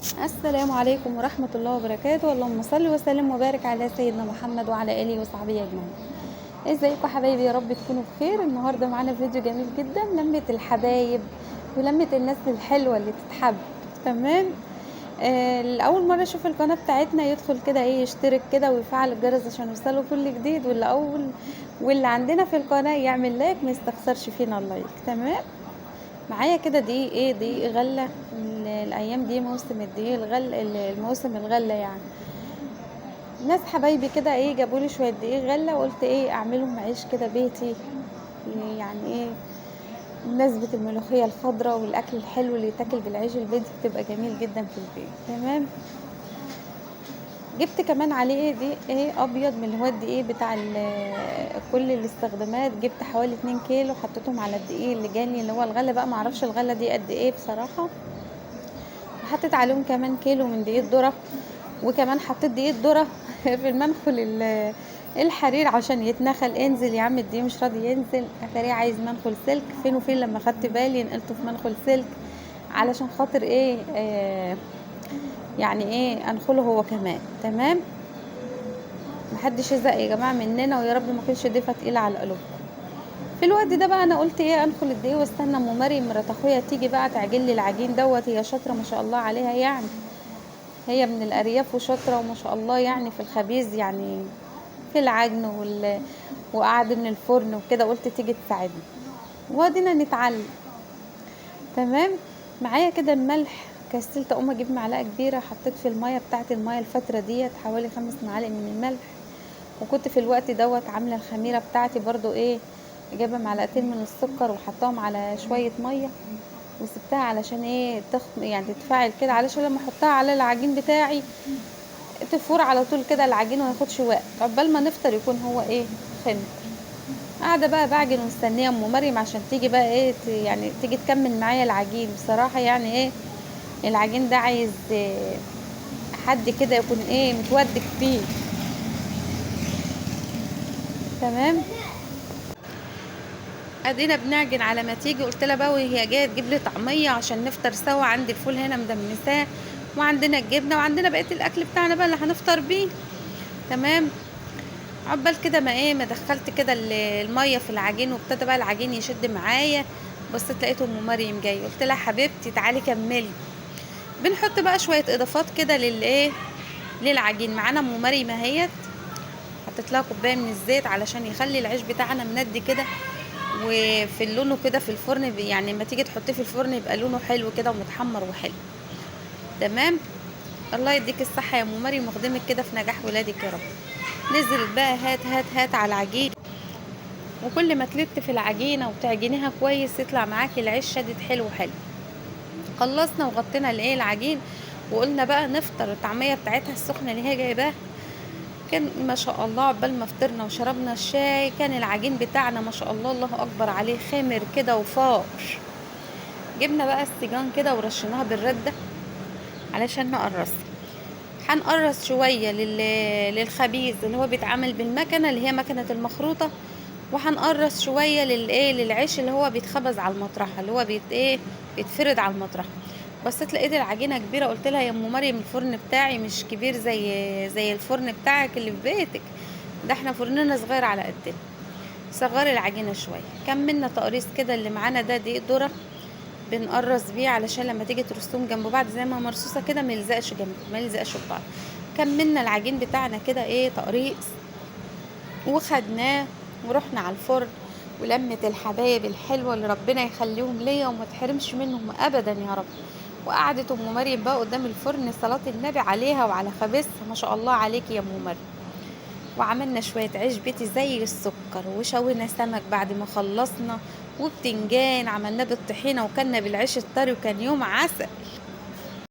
السلام عليكم ورحمة الله وبركاته. اللهم صل وسلم وبارك على سيدنا محمد وعلى آله وصحبه أجمعين. ازيكم حبايبي؟ يا رب تكونوا بخير. النهاردة معانا فيديو جميل جدا، لمة الحبايب ولمة الناس الحلوة اللي تتحب. تمام. الأول مرة يشوف القناة بتاعتنا يدخل كده يشترك كده ويفعل الجرس عشان يوصله كل جديد، واللي عندنا في القناة يعمل لايك، ما يستخسرش فينا اللايك. تمام. معايا كده دقيق غلة. الايام دي موسم الدقيق الموسم الغلة يعني. ناس حبايبي كده جابوا لي شويه دقيق غله، وقلت اعملهم عيش كده بيتي. يعني بمناسبة الملوخية الخضراء والاكل الحلو اللي يتاكل بالعيش البيتي بتبقى جميل جدا في البيت. تمام. جبت كمان عليه دقيق ابيض من اللي هو الدقيق بتاع كل الاستخدامات. جبت حوالي 2 كيلو، حطيتهم على الدقيق اللي جاني اللي هو الغله بقى، معرفش الغله دي قد ايه بصراحه. وحطيت عليهم كمان كيلو من دقيق الذره، وكمان حطيت دقيق ذره في المنخل الحرير عشان يتنخل. انزل يا عم، الدقيق مش راضي ينزل، اتاريه عايز منخل سلك. فين وفين لما خدت بالي نقلته في منخل سلك علشان خاطر يعني انخله هو كمان. تمام. محدش يزق يا جماعه مننا، ويا رب ما كنش ضيفه تقيله على القلوب. في الوقت ده بقى انا قلت انخل الدقيق واستنى ام مريم مرات اخويا تيجي بقى تعجن لي العجين دوت. هي شاطره ما شاء الله عليها يعني، هي من الارياف وشاطره وما شاء الله يعني في الخبيز يعني، في العجن وقعد من الفرن وكده. قلت تيجي تساعدني وادينا نتعلم. تمام. معايا كده الملح، كسلت اقوم اجيب معلقه كبيره، حطيت في الميه بتاعه الميه الفتره ديت حوالي 5 معالق من الملح. وكنت في الوقت دوت عامله الخميره بتاعتي برضو جايبه معلقتين من السكر وحطاهم على شويه ميه، وسبتها علشان يعني تتفاعل كده، علشان لما احطها على العجين بتاعي تفور على طول كده العجين وما ياخدش وقت، عقبال ما نفطر يكون هو خمر. قاعده بقى بعجن ومستنيه ام مريم عشان تيجي بقى يعني تيجي تكمل معايا العجين. بصراحه يعني العجين ده عايز حد كده يكون متودك فيه. تمام. ادينا بنعجن على ما تيجي. قلت لها بقى وهي جايه تجيب لي طعميه عشان نفطر سوا. عندي الفول هنا مدمساه، وعندنا الجبنه، وعندنا بقيه الاكل بتاعنا بقى اللي هنفطر بيه. تمام. عقبال كده ما دخلت كده الميه في العجين، وابتدى بقى العجين يشد معايا. بصيت لقيت ام مريم جايه، قلت لها حبيبتي تعالي كملي. بنحط بقى شويه اضافات كده للعجين. معانا ام مريم اهيت، حطيت لها كوبايه من الزيت علشان يخلي العيش بتاعنا مندي كده، وفي لونه كده في الفرن يعني لما تيجي تحطيه في الفرن يبقى لونه حلو كده ومتحمر وحلو. تمام. الله يديك الصحه يا ام مريم، واخدمك كده في نجاح ولادك يا رب. نزلت بقى هات هات هات على العجين، وكل ما تلت في العجينه وتعجنيها كويس يطلع معاكي العيش شدد حلو حلو. خلصنا وغطينا العجين، وقلنا بقى نفطر الطعميه بتاعتها السخنه اللي هي جايباها. كان ما شاء الله عقبال ما فطرنا وشربنا الشاي كان العجين بتاعنا ما شاء الله الله اكبر عليه خمر كده وفار. جبنا بقى السجان كده ورشيناها بالرده علشان نقرصها. هنقرص شويه للخبيز اللي هو بيتعمل بالمكنه اللي هي مكنه المخروطه، وهنقرص شويه للعيش اللي هو بيتخبز على المطرحه اللي هو بيتفرد على المطرحه. بصيت لقيت العجينه كبيره، قلت لها يا ام مريم الفرن بتاعي مش كبير زي الفرن بتاعك اللي في بيتك، ده احنا فرننا صغير على قدنا. صغري العجينه شويه. كملنا تقريص كده. اللي معانا ده دقيق ذره بنقرص بيه علشان لما تيجي ترصهم جنب بعض زي ما مرصوصه كده ما يلزقش في بعض. كملنا العجين بتاعنا كده تقريص، وخدناه ورحنا على الفرن. ولمة الحبايب الحلوة اللي ربنا يخليهم ليا وما تحرمش منهم ابدا يا رب. وقعدت ام مريم بقى قدام الفرن صلاة النبي عليها وعلى خبيثها ما شاء الله عليكي يا ام مريم. وعملنا شوية عيش بيتي زي السكر، وشوينا سمك بعد ما خلصنا، وبتنجان عملناه بالطحينة وكلنا بالعيش الطري، وكان يوم عسل.